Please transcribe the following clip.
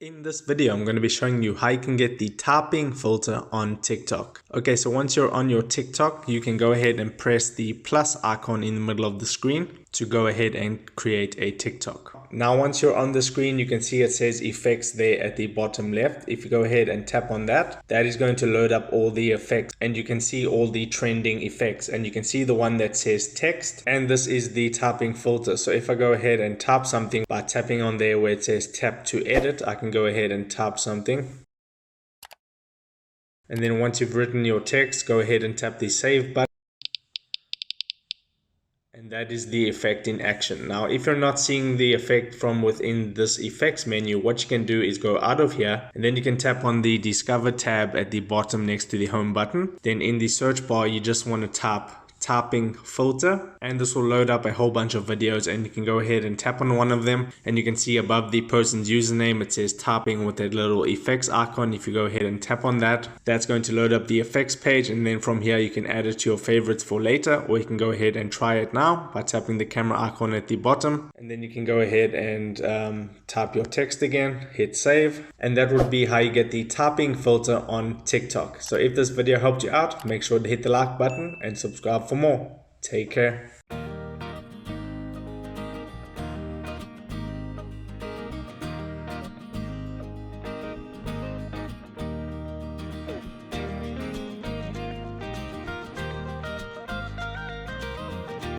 In this video, I'm going to be showing you how you can get the tapping filter on TikTok. Okay, so once you're on your TikTok, you can go ahead and press the plus icon in the middle of the screen to go ahead and create a TikTok. Now, once you're on the screen, you can see it says effects there at the bottom left. If you go ahead and tap on that, that is going to load up all the effects and you can see all the trending effects and you can see the one that says text, and this is the tapping filter. So if I go ahead and tap something by tapping on there where it says tap to edit, I can go ahead and tap something. And then once you've written your text, go ahead and tap the save button. And that is the effect in action. Now, if you're not seeing the effect from within this effects menu, what you can do is go out of here and then you can tap on the Discover tab at the bottom next to the home button. Then in the search bar, you just want to tap tapping filter and this will load up a whole bunch of videos, and you can go ahead and tap on one of them and you can see above the person's username it says tapping with that little effects icon. If you go ahead and tap on that, that's going to load up the effects page, and then from here you can add it to your favorites for later, or you can go ahead and try it now by tapping the camera icon at the bottom, and then you can go ahead and type your text again, hit save, and that would be how you get the tapping filter on TikTok. So if this video helped you out, make sure to hit the like button and subscribe for more. Take care.